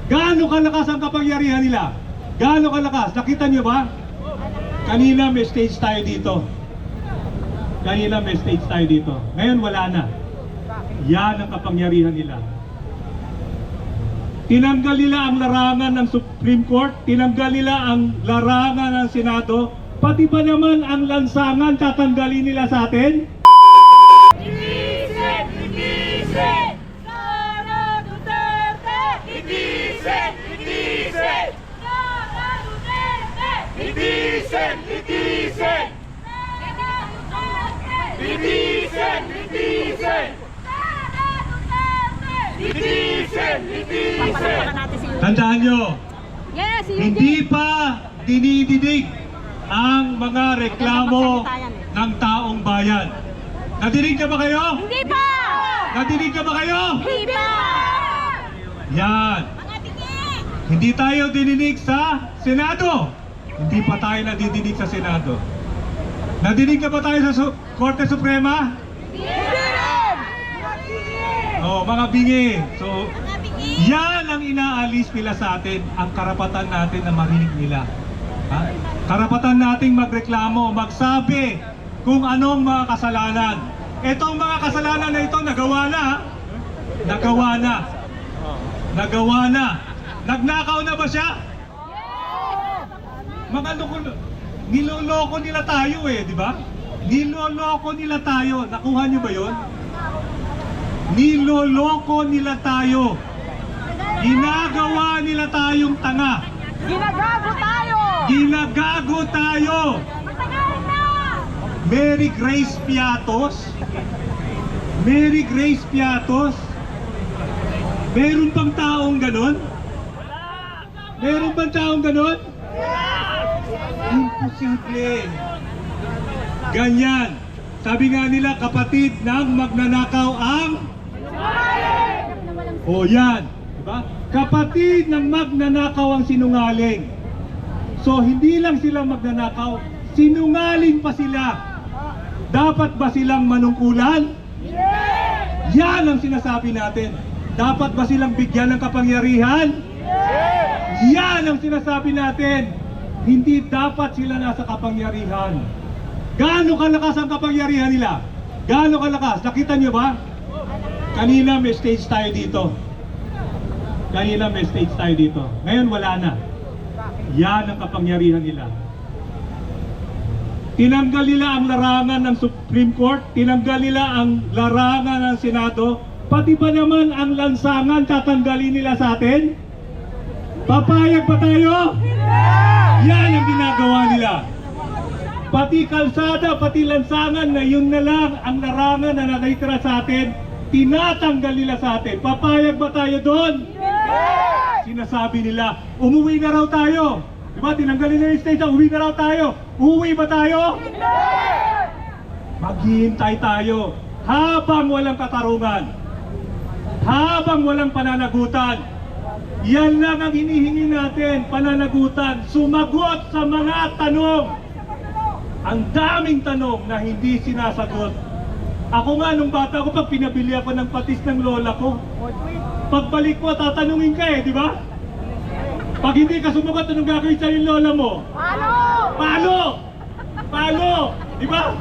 Gaano kalakas ang kapangyarihan nila? Gaano kalakas? Nakita niyo ba? Kanina may stage tayo dito. Kanina may stage tayo dito. Ngayon wala na. Yan ang kapangyarihan nila. Tinanggal nila ang larangan ng Supreme Court, tinanggal nila ang larangan ng Senado, pati ba naman ang lansangan tatanggalin nila sa atin? Ibisin! Ibisin! Sara Duterte! Ibisin! Ibisin! Sara Duterte! Ibisin! Ibisin! Sara Duterte! Ibisin! Ibisin! Sara Duterte! Ibisin! Ibisin! Tandaan nyo, Yes, hindi pa dinidinig ang mga reklamo ng taong bayan. Nadinig na ba kayo? Hindi pa! Nadinig na ba kayo? Hindi pa! Yan. Hindi tayo dininig sa Senado. Hindi pa tayo nadidinig sa Senado. Nadinig na ba tayo sa Korte Suprema? Oh, mga bingi. So, yan ang inaalis nila sa atin, ang karapatan natin na marinig nila. Ha? Karapatan nating magreklamo, magsabi kung anong mga kasalanan. Itong mga kasalanan na ito, nagawa na. Nagawa na. Nagawa na. Nagnakaw na ba siya? Mga niloloko nila tayo di ba? Niloloko nila tayo. Nakuha niyo ba yun? Niloloko nila tayo. Ginagawa nila tayong tanga. Ginagago tayo! Ginagago tayo. Mary Grace Piatos. Mary Grace Piatos. Meron bang taong ganon? Meron bang taong ganon? Imposible. Ganyan. Sabi nga nila, kapatid ng magnanakaw ang... O yan. Diba? Kapatid ng magnanakaw ang sinungaling. So hindi lang sila magnanakaw, sinungaling pa sila. Dapat ba silang manungkulan? Yan ang sinasabi natin. Dapat ba silang bigyan ng kapangyarihan? Yan ang sinasabi natin. Hindi dapat sila nasa kapangyarihan. Gaano kalakas ang kapangyarihan nila? Gaano kalakas? Nakita niyo ba? Kanina may stage tayo dito. Kanina may stage tayo dito. Ngayon wala na. Yan ang kapangyarihan nila. Tinanggal nila ang larangan ng Supreme Court, tinanggal nila ang larangan ng Senado, pati ba naman ang lansangan tatanggalin nila sa atin? Papayag ba tayo? Yan ang ginagawa nila. Pati kalsada, pati lansangan na yun na lang ang larangan na nakitira sa atin, tinatanggal nila sa atin. Papayag ba tayo doon? Sinasabi nila, umuwi na raw tayo. Diba, tinanggalin na yung stage, uwi na raw tayo. Uwi ba tayo? Maghihintay tayo habang walang katarungan, habang walang pananagutan. Yan lang ang hinihingi natin, pananagutan. Sumagot sa mga tanong. Ang daming tanong na hindi sinasagot. Ako nga nung bata ko, pag pinabili ako ng patis ng lola ko, pagbalik ko tatanungin ka di ba? Pag hindi ka sumagot, anong gagawin sa'yo yung lola mo? Paano? Paano? Paano? Di ba?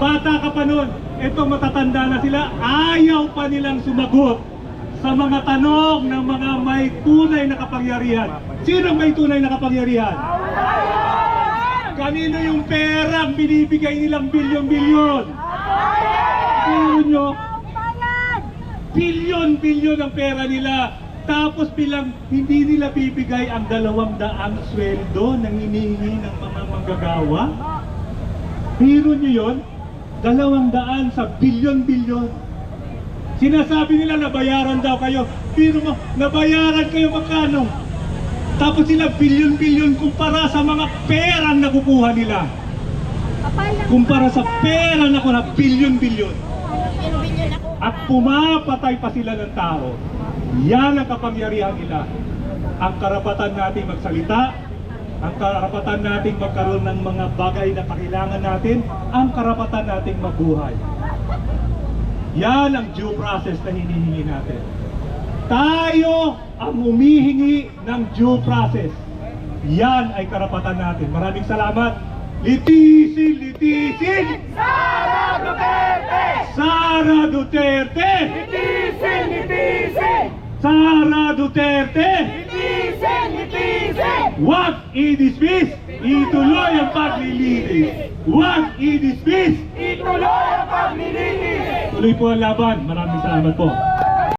Bata ka pa nun. Ito, matatanda na sila. Ayaw pa nilang sumagot sa mga tanong ng mga may tunay na kapangyarihan. Sino may tunay na kapangyarihan? Kanino yung perang binibigay nilang bilyon-bilyon? Sino nyo? Bilyon-bilyon ang pera nila. Tapos bilang hindi nila bibigay ang 200 sweldo ng hinihingi ng mga manggagawa. Biro nyo yun? 200 sa bilyon-bilyon. Sinasabi nila nabayaran daw kayo. Biro mo, nabayaran kayo magkano? Tapos sila bilyon-bilyon kumpara sa mga perang nakukuha nila. Kumpara sa pera na kuha, bilyon-bilyon. At pumapatay pa sila ng tao. Yan ang kapangyarihan nila. Ang karapatan nating magsalita, ang karapatan nating magkaroon ng mga bagay na kailangan natin, ang karapatan nating mabuhay. Yan ang due process na hinihingi natin. Tayo ang humihingi ng due process. Yan ay karapatan natin. Maraming salamat. Litisin, litisin! Sara Duterte! Sara Duterte! Litisin! Litisin! Sara Duterte! Litisin! Litisin! Huwag i-dismiss! Ituloy ang paglilitis! Huwag i-dismiss! Ituloy ang paglilitis! Tuloy po ang laban. Maraming salamat po.